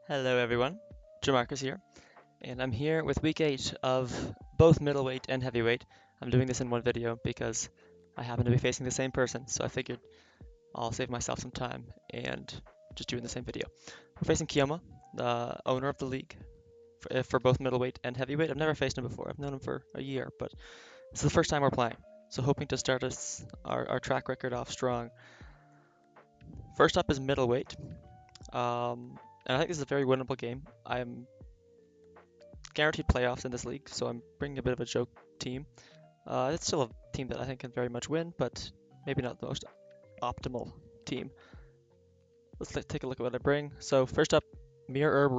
Hello everyone, Jamarcus here, and I'm here with week 8 of both middleweight and heavyweight. I'm doing this in one video because I happen to be facing the same person, so I figured I'll save myself some time and just do it in the same video. We're facing Kiyoma, the owner of the league, for both middleweight and heavyweight. I've never faced him before, I've known him for a year, but this is the first time we're playing, so hoping to start our track record off strong. First up is middleweight, and I think this is a very winnable game. I'm guaranteed playoffs in this league, so I'm bringing a bit of a joke team. It's still a team that I think can very much win, but maybe not the most optimal team. Let's take a look at what I bring. So first up, Mirror Herb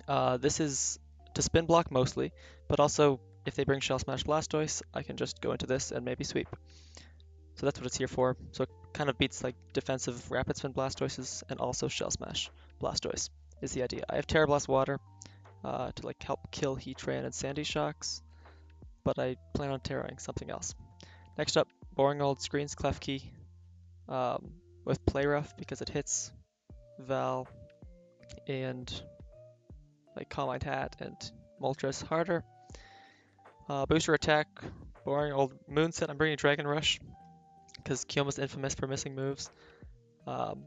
Rotom. This is to spin block mostly, but also if they bring Shell Smash Blastoise, I can just go into this and maybe sweep. So that's what it's here for. So it kind of beats like defensive Rapid Spin Blastoises and also Shell Smash Blastoise is the idea. I have Terra Blast Water to like help kill Heatran and Sandy Shocks, but I plan on terraing something else. Next up, Boring Old Screens Klefki with Play Rough because it hits Val and like Calm Mind Hat and Moltres harder. Booster Attack, Boring Old Moonset. I'm bringing Dragon Rush because Kiyoma's infamous for missing moves. Um,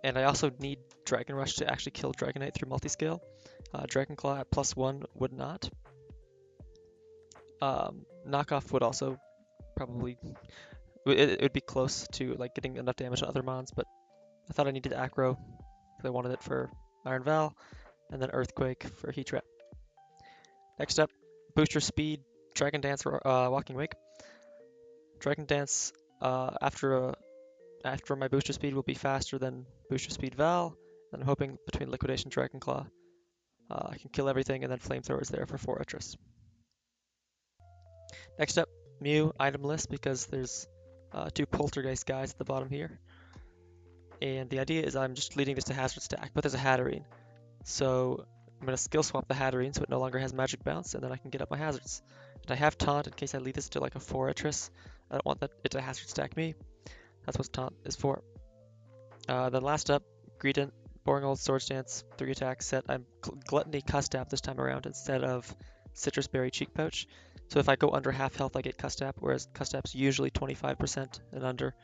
and I also need Dragon Rush to actually kill Dragonite through multiscale. Dragon Claw at +1 would not. Knockoff would also probably it would be close to like getting enough damage on other mons, but I thought I needed Acro because I wanted it for Iron Val, and then Earthquake for Heat Trap. Next up, Booster Speed, Dragon Dance, Walking Wake. Dragon Dance after my Booster Speed will be faster than Booster Speed Val, and I'm hoping between Liquidation Dragon Claw I can kill everything, and then Flamethrower is there for Fortress. Next up, Mew item list because there's two Poltergeist guys at the bottom here. And the idea is I'm just leading this to Hazard Stack, but there's a Hatterene. So I'm going to skill swap the Hatterene so it no longer has Magic Bounce, and then I can get up my Hazards. And I have Taunt in case I lead this to like a Fortress. I don't want it to Hazard Stack me. That's what Taunt is for. Then last up, Greedent, Boring Old Swords Dance, 3 attack set. I'm Gluttony Custap this time around instead of Citrus Berry Cheek Pouch. So if I go under half health, I get Custap, whereas Custap's usually 25% and under,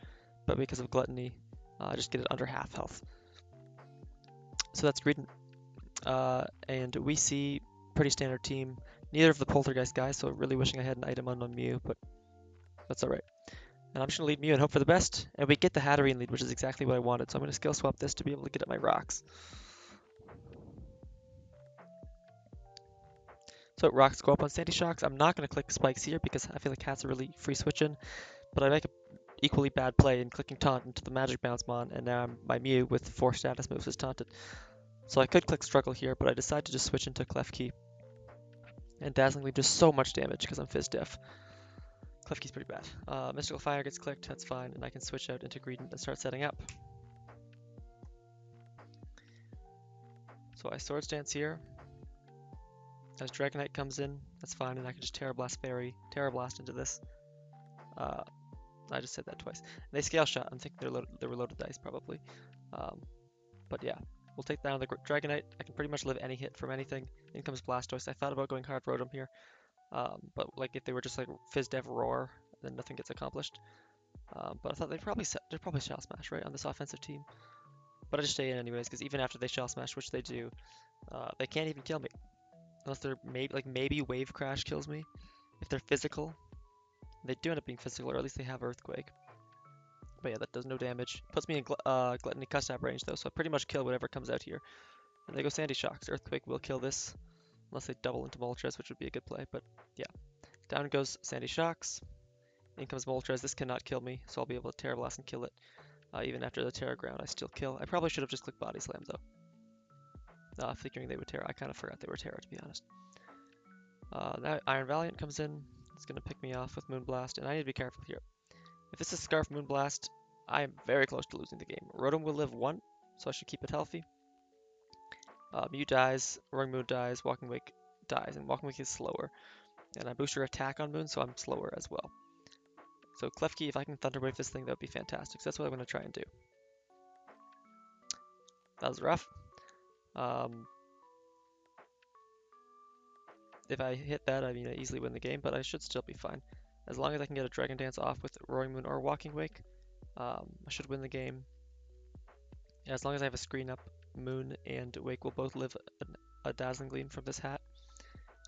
but because of Gluttony, I just get it under half health. So that's Greedent. And we see pretty standard team. Neither of the Poltergeist guys, so really wishing I had an item on Mew, but that's alright. And I'm just going to lead Mew and hope for the best. And we get the Hatterene lead, which is exactly what I wanted. So I'm going to skill swap this to be able to get at my rocks. So rocks go up on Sandy Shocks. I'm not going to click spikes here because I feel like Cat's a really free switch-in. But I make an equally bad play in clicking Taunt into the Magic Bounce Mon, and now my Mew with 4 status moves is taunted. So I could click Struggle here, but I decided to just switch into Klefki. And Dazzlingly does so much damage because I'm Fizz Def. Klefki's pretty bad. Mystical Fire gets clicked, that's fine, and I can switch out into Greedent and start setting up. So I Swords Dance here. As Dragonite comes in, that's fine, and I can just Terra Blast Fairy, Terra Blast into this. I just said that twice. And they Scale Shot. I'm thinking they were loaded dice probably. But yeah, we'll take down the Dragonite. I can pretty much live any hit from anything. In comes Blastoise. I thought about going hard Rotom here, but like if they were just like Fizz Dev Roar, then nothing gets accomplished. But I thought they'd probably Shell Smash right on this offensive team. But I just stay in anyways because even after they Shell Smash, which they do, they can't even kill me unless they're maybe Wave Crash kills me if they're physical. They do end up being physical, or at least they have Earthquake. But yeah, that does no damage. Puts me in Gluttony Custap range though, so I pretty much kill whatever comes out here. And they go Sandy Shocks. Earthquake will kill this, unless they double into Moltres, which would be a good play. But yeah, down goes Sandy Shocks. In comes Moltres. This cannot kill me, so I'll be able to Terra Blast and kill it. Even after the Terra Ground, I still kill. I probably should have just clicked Body Slam though. Figuring they would Terra. I kind of forgot they were Terra, to be honest. Now Iron Valiant comes in. It's going to pick me off with Moonblast, and I need to be careful here. If this is Scarf Moonblast, I am very close to losing the game. Rotom will live 1, so I should keep it healthy. Mew dies, Roaring Moon dies, Walking Wake dies, and Walking Wake is slower. And I booster attack on Moon, so I'm slower as well. So Klefki, if I can Thunder Wave this thing, that would be fantastic. So that's what I'm going to try and do. That was rough. Um, if I hit that, I mean, I easily win the game, but I should still be fine. As long as I can get a Dragon Dance off with Roaring Moon or Walking Wake, I should win the game. As long as I have a screen up, Moon and Wake will both live a Dazzling Gleam from this hat,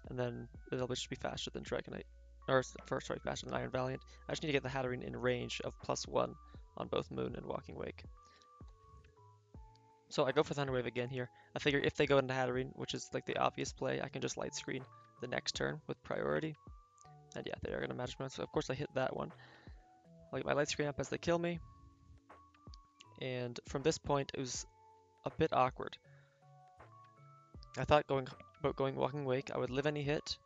and then it'll just be faster than Dragonite. Or, first, sorry, faster than Iron Valiant. I just need to get the Hatterene in range of +1 on both Moon and Walking Wake. So I go for Thunder Wave again here. I figure if they go into Hatterene, which is like the obvious play, I can just Light Screen the next turn with priority. And yeah, they are going to Magic Mount, so of course I hit that one. I'll get my Light Screen up as they kill me. And from this point, it was a bit awkward. I thought about going Walking Wake, I would live any hit,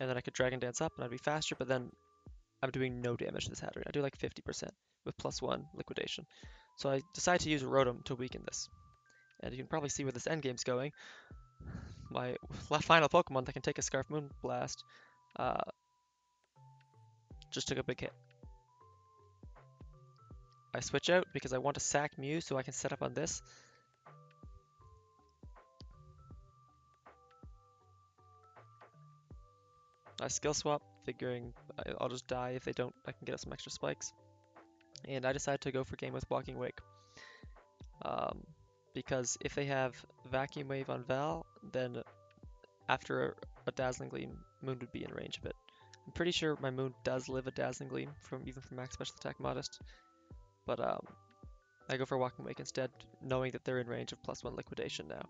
and then I could Dragon Dance up and I'd be faster, but then I'm doing no damage to this Hatterene. I do like 50% with +1 Liquidation. So I decide to use Rotom to weaken this. And you can probably see where this endgame's going. My final Pokemon that can take a Scarf Moonblast just took a big hit. I switch out because I want to sack Mew so I can set up on this. I skill swap, figuring I'll just die. If they don't, I can get some extra spikes. And I decide to go for game with Walking Wake. Because if they have Vacuum Wave on Val, then after a Dazzling Gleam, Moon would be in range of it. I'm pretty sure my Moon does live a Dazzling Gleam even from Max Special Attack Modest, but I go for Walking Wake instead, knowing that they're in range of +1 Liquidation now.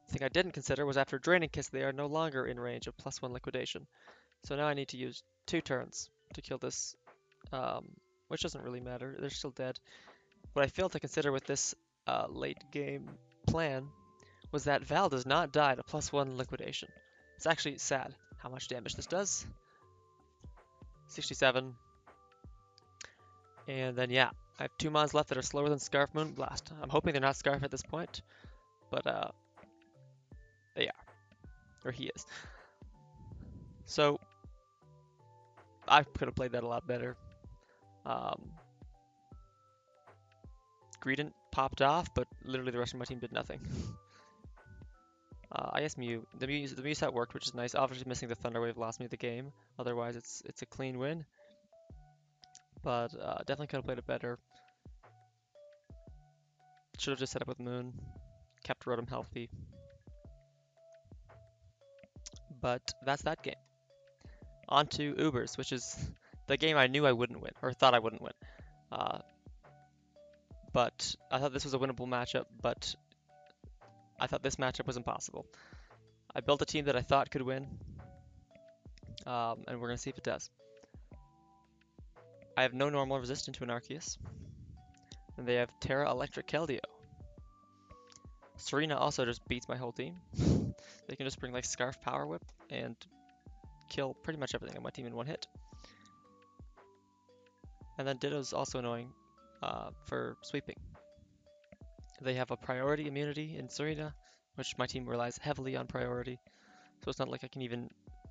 The thing I didn't consider was after Draining Kiss, they are no longer in range of +1 Liquidation. So now I need to use 2 turns to kill this, which doesn't really matter. They're still dead. What I failed to consider with this late game plan was that Val does not die to +1 Liquidation. It's actually sad how much damage this does. 67. And then, yeah, I have 2 mons left that are slower than Scarf Moonblast. I'm hoping they're not Scarf at this point, but they are. Or he is. So, I could have played that a lot better. Greedent popped off, but literally the rest of my team did nothing. I guess Mew. The Mew set worked, which is nice. Obviously, missing the Thunder Wave lost me the game. Otherwise, it's a clean win. But definitely could have played it better. Should have just set up with Moon. Kept Rotom healthy. But that's that game. On to Ubers, which is the game I knew I wouldn't win, or thought I wouldn't win. But I thought this was a winnable matchup, but I thought this matchup was impossible. I built a team that I thought could win, and we're going to see if it does. I have no normal resistance to an Arceus, and they have Terra Electric Keldeo. Serena also just beats my whole team. They can just bring like Scarf Power Whip and kill pretty much everything on my team in one hit. And then Ditto's also annoying for sweeping. They have a priority immunity in Serena, which my team relies heavily on priority. So it's not like I can even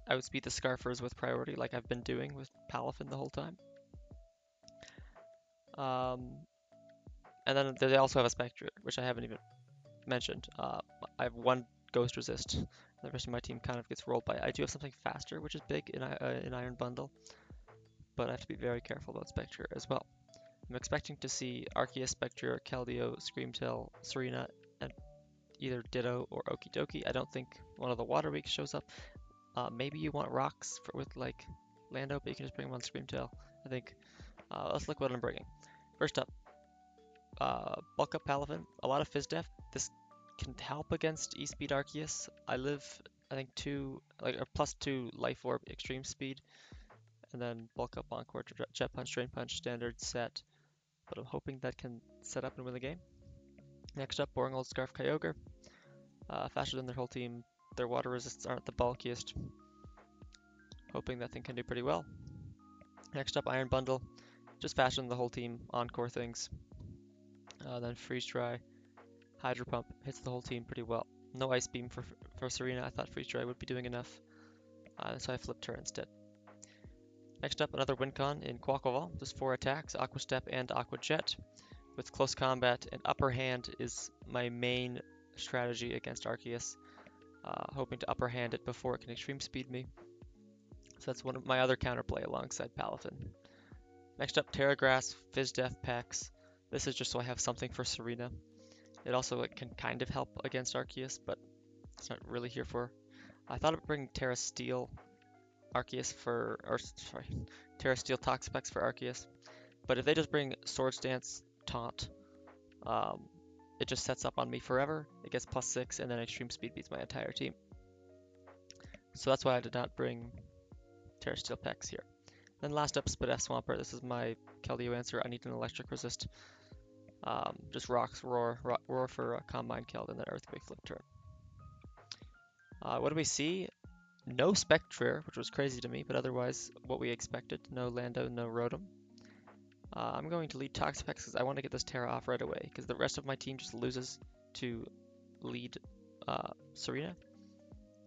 outspeed the Scarfers with priority like I've been doing with Palafin the whole time. And then they also have a Spectre, which I haven't even mentioned. I have 1 Ghost Resist. The rest of my team kind of gets rolled by. I do have something faster, which is big in Iron Bundle, but I have to be very careful about Spectre as well. I'm expecting to see Arceus, Spectre, Keldeo, Screamtail, Serena, and either Ditto or Okidoki. I don't think one of the Water Weeks shows up. Maybe you want rocks with like Lando, but you can just bring them on Screamtail. I think. Let's look what I'm bringing. First up, Bulk Up Palafin. A lot of Fizz Def. This can help against E-Speed Arceus. I live, I think, +2 Life Orb Extreme Speed, and then Bulk Up Encore, Jet Punch, Drain Punch, Standard set. But I'm hoping that can set up and win the game. Next up, Boring Old Scarf Kyogre. Faster than their whole team. Their water resists aren't the bulkiest. Hoping that thing can do pretty well. Next up, Iron Bundle. Just faster than the whole team. Encore things. Then Freeze Dry. Hydro Pump hits the whole team pretty well. No Ice Beam for Serena. I thought Freeze Dry would be doing enough. So I flipped her instead. Next up, another Wincon in Quaquaval. Just 4 attacks, Aqua Step and Aqua Jet. With close combat and upper hand is my main strategy against Arceus, hoping to upper hand it before it can extreme speed me. So that's one of my other counterplay alongside Palafin. Next up, Terra Grass, Fizz Def, Pex. This is just so I have something for Serena. It also can kind of help against Arceus, but it's not really here for. I thought of bringing Terra Steel Arceus Terra Steel Toxapex for Arceus. But if they just bring Swords Dance Taunt, it just sets up on me forever. It gets +6, and then extreme speed beats my entire team. So that's why I did not bring Terra Steel Pex here. Then last up, Spadef Swampert. This is my Keldeo answer. I need an electric resist. Just rocks, roar for Calm Mind Keld, and then Earthquake Flip turn. What do we see? No Spectre, which was crazy to me, but otherwise what we expected. No Lando, no Rotom. I'm going to lead Toxapex because I want to get this Terra off right away, because the rest of my team just loses to lead Serena.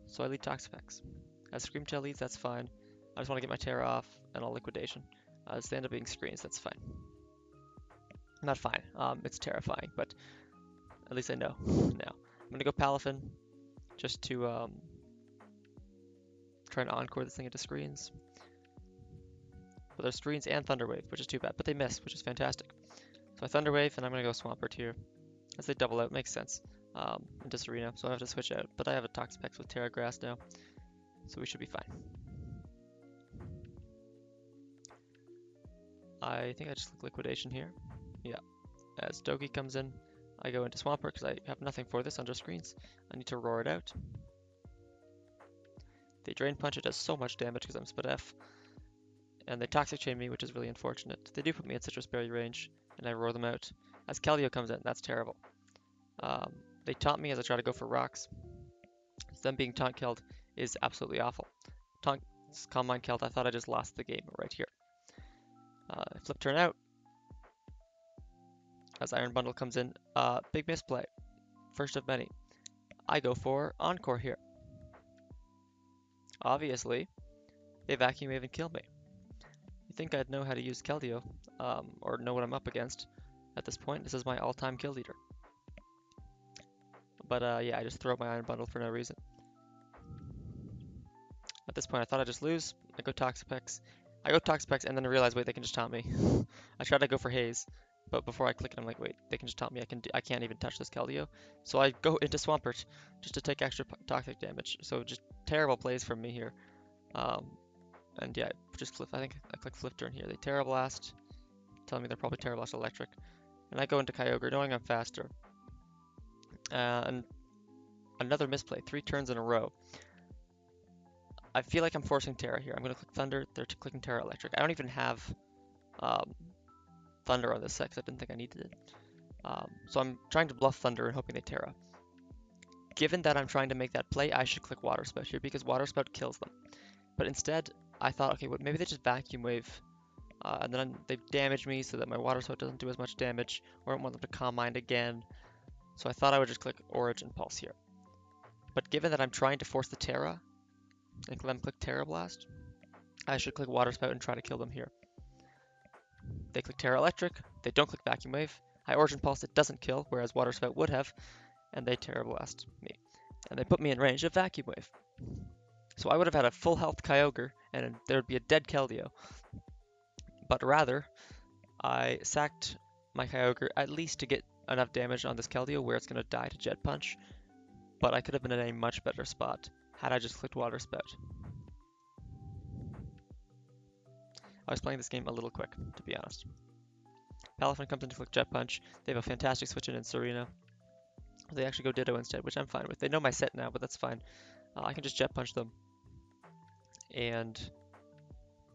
So I lead Toxapex. As Screamtail leads, that's fine. I just want to get my Terra off and all liquidation. As they end up being screens, that's fine. Not fine. It's terrifying, but at least I know now. I'm going to go Palafin just to try and encore this thing into screens. But there's screens and Thunder Wave, which is too bad, but they miss, which is fantastic. So I Thunder Wave, and I'm going to go Swampert here. As they double out, makes sense. Into Serena, so I have to switch out. But I have a Toxapex with Terra Grass now, so we should be fine. I think I just click Liquidation here. Yeah. As Doki comes in, I go into Swampert because I have nothing for this under screens. I need to roar it out. They Drain Punch, it does so much damage because I'm Spadef. And they Toxic Chain me, which is really unfortunate. They do put me in Citrus Berry range, and I roar them out. As Keldeo comes in, that's terrible. They taunt me as I try to go for rocks. So them being taunt killed is absolutely awful. Taunt Calm Mind Keld, I thought I just lost the game right here. Flip turn out. As Iron Bundle comes in, big misplay. First of many. I go for Encore here. Obviously, they Vacuum Wave and kill me. You'd think I'd know how to use Keldeo, or know what I'm up against at this point. This is my all-time kill leader. But yeah, I just throw up my Iron Bundle for no reason. At this point, I thought I'd just lose. I go Toxapex. And then I realize, wait, they can just taunt me. I tried to go for Haze, but before I click it, I'm like, wait, they can just taunt me. I can't even touch this Keldeo. So I go into Swampert just to take extra toxic damage. So just terrible plays from me here. And yeah, just flip. I think I click Flip turn here. They Terra Blast, telling me they're probably Terra Blast Electric. And I go into Kyogre, knowing I'm faster. And another misplay, 3 turns in a row. I feel like I'm forcing Terra here. I'm going to click Thunder, they're clicking Terra Electric. I don't even have Thunder on this set because I didn't think I needed it. So I'm trying to bluff Thunder and hoping they Terra. Given that I'm trying to make that play, I should click Water Spout here because Water Spout kills them. But instead, I thought, okay, well, maybe they just Vacuum Wave. And then they damage me so that my Water Spout doesn't do as much damage, or I don't want them to Calm Mind again. So I thought I would just click Origin Pulse here. But given that I'm trying to force the Terra, and then click Terra Blast, I should click Water Spout and try to kill them here. They click Terra Electric, they don't click Vacuum Wave. I Origin Pulse, it doesn't kill, whereas Water Spout would have, and they Terra Blast me. And they put me in range of Vacuum Wave. So I would have had a full health Kyogre, and there would be a dead Keldeo. But rather, I sacked my Kyogre at least to get enough damage on this Keldeo where it's going to die to Jet Punch. But I could have been in a much better spot had I just clicked Water Spout. I was playing this game a little quick, to be honest. Palafin comes in to click Jet Punch. They have a fantastic switch in Serena. They actually go Ditto instead, which I'm fine with. They know my set now, but that's fine. I can just Jet Punch them. And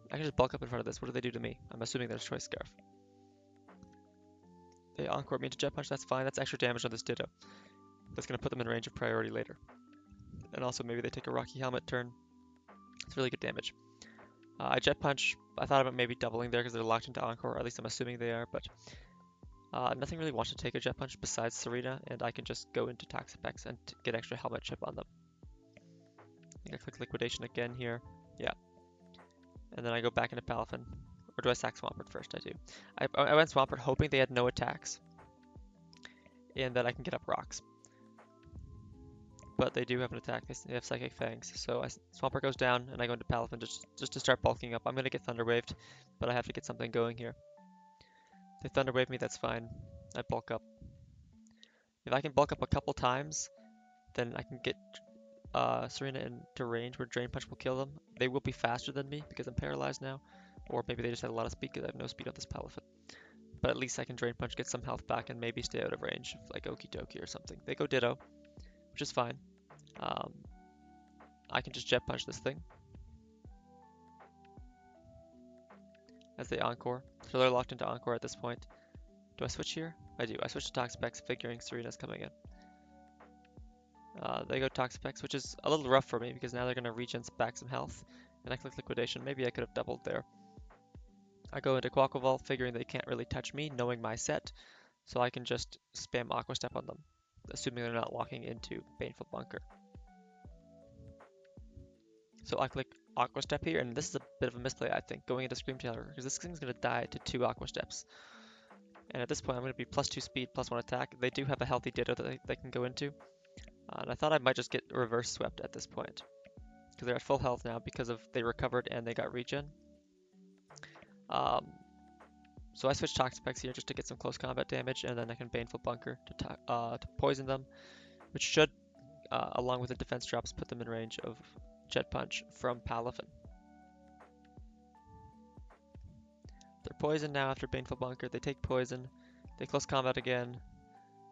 I can just bulk up in front of this. What do they do to me? I'm assuming there's Choice Scarf. They Encore me into Jet Punch, that's fine. That's extra damage on this Ditto. That's going to put them in range of priority later. And also maybe they take a Rocky Helmet turn. It's really good damage. I Jet Punch. I thought about maybe doubling there because they're locked into Encore, or at least I'm assuming they are, but nothing really wants to take a Jet Punch besides Serena, and I can just go into Toxapex and get extra Helmet Chip on them. I think I click Liquidation again here. Yeah. And then I go back into Palafin. Or do I sack Swampert first? I do. I went Swampert hoping they had no attacks, and that I can get up rocks. but they do have an attack. They have Psychic Fangs. So Swampert goes down, and I go into Palafin just to start bulking up. I'm going to get Thunder Waved, but I have to get something going here. They Thunder Wave me, that's fine. I bulk up. If I can bulk up a couple times, then I can get Serena into range where Drain Punch will kill them. They will be faster than me because I'm paralyzed now. Or maybe they just had a lot of speed because I have no speed on this Palafin. But at least I can Drain Punch, get some health back, and maybe stay out of range, like Okie Dokie or something. They go Ditto, which is fine. I can just Jet Punch this thing as they Encore. So they're locked into Encore at this point. Do I switch here? I do. I switch to Toxapex, figuring Serena's coming in. They go Toxapex, which is a little rough for me because now they're going to regen back some health. And I click Liquidation. Maybe I could have doubled there. I go into Quaquaval, figuring they can't really touch me, knowing my set. So I can just spam Aqua Step on them, assuming they're not walking into Baneful Bunker. So I click Aqua Step here, and this is a bit of a misplay, I think, going into Scream Tailor, because this thing's going to die to 2 Aqua Steps. And at this point, I'm going to be +2 speed, +1 attack. They do have a healthy Ditto that they can go into. And I thought I might just get reverse swept at this point, because they're at full health now because of they recovered and they got regen. So I switch Toxapex here just to get some close combat damage, and then I can Baneful Bunker to poison them, which should, along with the defense drops, put them in range of Jet Punch from Palafin. They're poisoned now after Baneful Bunker. They take poison. They close combat again.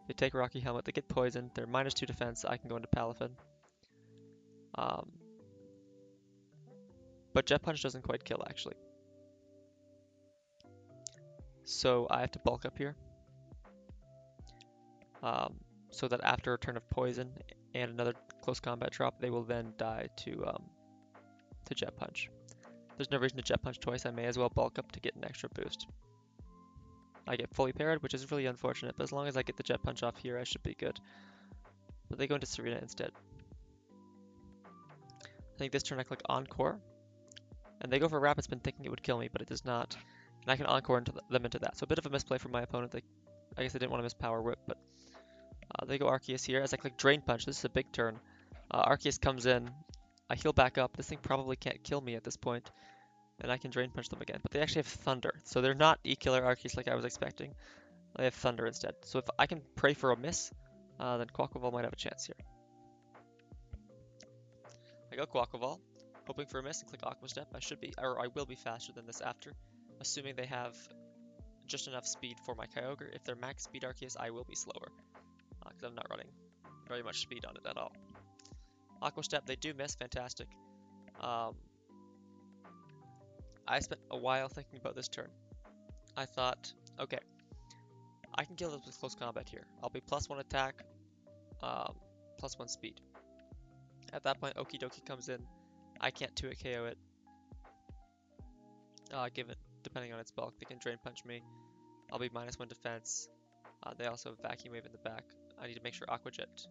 They take Rocky Helmet. They get poisoned. They're -2 defense. I can go into Palafin. But Jet Punch doesn't quite kill, actually. So I have to bulk up here. So that after a turn of poison and another close combat drop, they will then die to Jet Punch. There's no reason to Jet Punch twice. I may as well bulk up to get an extra boost. I get fully parried, which is really unfortunate, but as long as I get the Jet Punch off here, I should be good. But they go into Serena instead. I think this turn I click Encore, and they go for Rapid Spin thinking it would kill me, but it does not. And I can Encore them into that. So a bit of a misplay from my opponent. I guess I didn't want to miss Power Whip, but they go Arceus here. As I click Drain Punch, this is a big turn. Arceus comes in. I heal back up. This thing probably can't kill me at this point, and I can Drain Punch them again. But they actually have Thunder, so they're not E-Killer Arceus like I was expecting. They have Thunder instead. So if I can pray for a miss, then Quaquaval might have a chance here. I go Quaquaval, hoping for a miss, and click Aqua Step. I will be faster than this after, assuming they have just enough speed for my Kyogre. If they're max speed Arceus, I will be slower, because I'm not running very much speed on it at all. Aqua Step, they do miss, fantastic. I spent a while thinking about this turn. I thought, okay, I can kill this with close combat here. I'll be +1 attack, +1 speed. At that point, Okie Dokie comes in. I can't 2-hit KO it. Given, depending on its bulk, they can Drain Punch me. I'll be -1 defense. They also have Vacuum Wave in the back. I need to make sure Aqua Jet,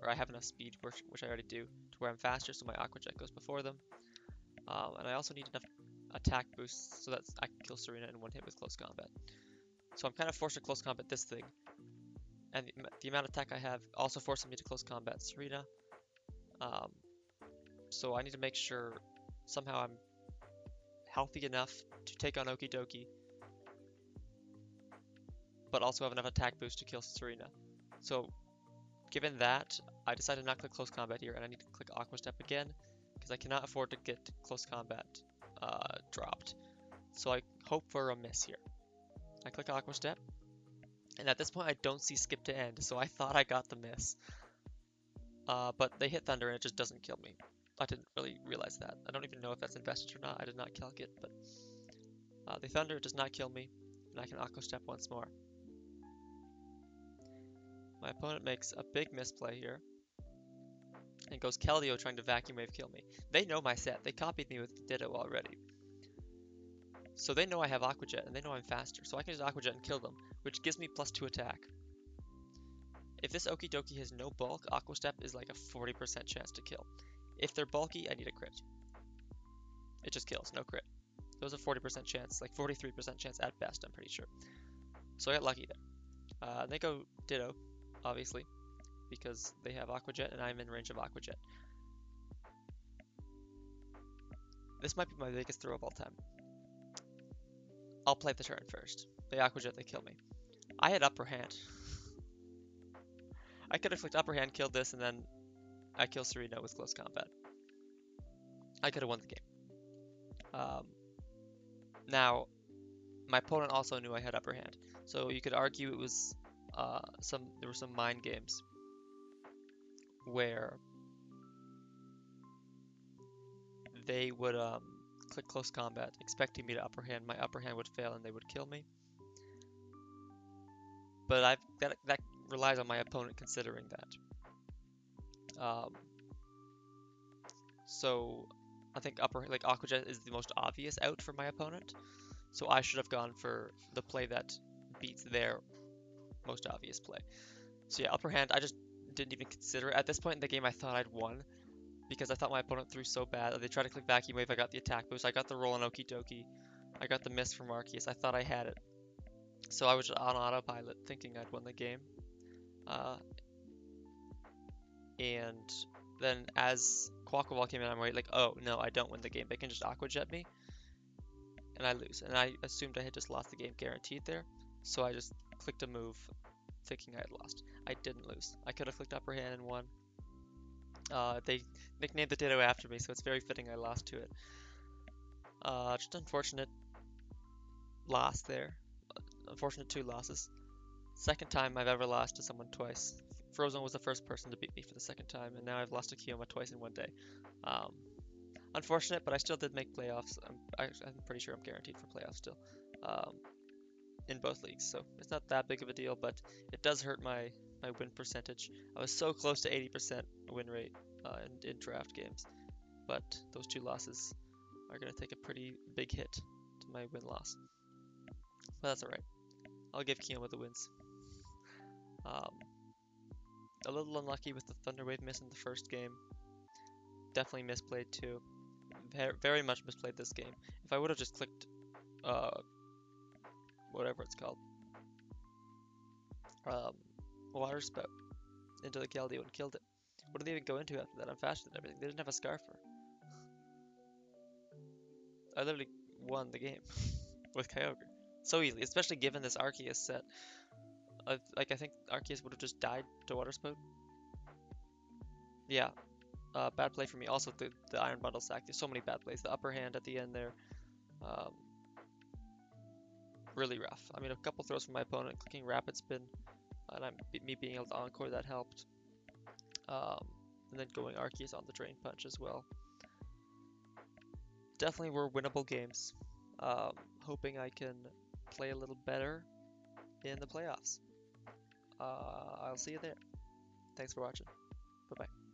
or I have enough speed, which I already do, to where I'm faster, so my Aqua Jet goes before them. And I also need enough attack boosts so that I can kill Serena in one hit with close combat. So I'm kind of forced to close combat this thing. And the amount of attack I have also forces me to close combat Serena. So I need to make sure somehow I'm healthy enough to take on Okie Dokie, but also have enough attack boost to kill Serena. So given that, I decided to not click close combat here, and I need to click Aqua Step again, because I cannot afford to get close combat dropped. So I hope for a miss here. I click Aqua Step, and at this point I don't see Skip to End, so I thought I got the miss. But they hit Thunder and it just doesn't kill me. I didn't really realize that. I don't even know if that's invested or not. I did not calc it, but the Thunder does not kill me, and I can Aqua Step once more. My opponent makes a big misplay here and goes Keldeo trying to Vacuum Wave kill me. They know my set. They copied me with Ditto already. So they know I have Aqua Jet, and they know I'm faster, so I can just Aqua Jet and kill them, which gives me +2 attack. If this Okie Dokie has no bulk, Aqua Step is like a 40% chance to kill. If they're bulky, I need a crit. It just kills, no crit. There's a 40% chance, like 43% chance at best, I'm pretty sure. So I got lucky there. They go Ditto, obviously. because they have Aqua Jet and I'm in range of Aqua Jet. This might be my biggest throw of all time. I'll play the turn first. They Aqua Jet, they kill me. I had upper hand. I could have clicked upper hand, killed this, and then I kill Serena with close combat. I could have won the game. Now, my opponent also knew I had upper hand, so you could argue it was there were some mind games where they would click close combat, expecting me to upper hand. My upper hand would fail and they would kill me. But that relies on my opponent considering that. So I think Aqua Jet is the most obvious out for my opponent. So I should have gone for the play that beats their most obvious play. So yeah, upper hand, I just didn't even consider it. At this point in the game, I thought I'd won because I thought my opponent threw so bad. They tried to click vacuum wave, I got the attack boost, I got the roll on Okie Dokie, I got the miss from Arceus. I thought I had it. So I was on autopilot thinking I'd won the game. And then as Quackball came in, I'm like, oh no, I don't win the game. They can just Aqua Jet me, and I lose. And I assumed I had just lost the game guaranteed there, so I just clicked a move thinking I had lost. I didn't lose. I could have clicked upper hand and won. They nicknamed the Ditto after me, so it's very fitting I lost to it. Just unfortunate loss there. Unfortunate 2 losses. Second time I've ever lost to someone twice. Frozen was the first person to beat me for the second time, and now I've lost to Kioma twice in one day. Unfortunate, but I still did make playoffs. I'm pretty sure I'm guaranteed for playoffs still, in both leagues. So it's not that big of a deal, but it does hurt my win percentage. I was so close to 80% win rate in draft games, but those 2 losses are going to take a pretty big hit to my win-loss. But that's alright. I'll give Kioma the wins. A little unlucky with the Thunder Wave miss in the first game. Definitely misplayed too. Very much misplayed this game. If I would have just clicked, whatever it's called, Water Spout into the Keldeo and killed it. What did they even go into after that? I'm faster than everything. They didn't have a Scarfer. I literally won the game with Kyogre. So easily, especially given this Arceus set. I think Arceus would have just died to Water Spout. Yeah, bad play for me. Also, the Iron Bundle sack. There's so many bad plays. The upper hand at the end there. Really rough. I mean, a couple throws from my opponent, clicking Rapid Spin, and me being able to Encore, that helped. And then going Arceus on the Drain Punch as well. Definitely were winnable games. Hoping I can play a little better in the playoffs. I'll see you there. Thanks for watching. Bye-bye.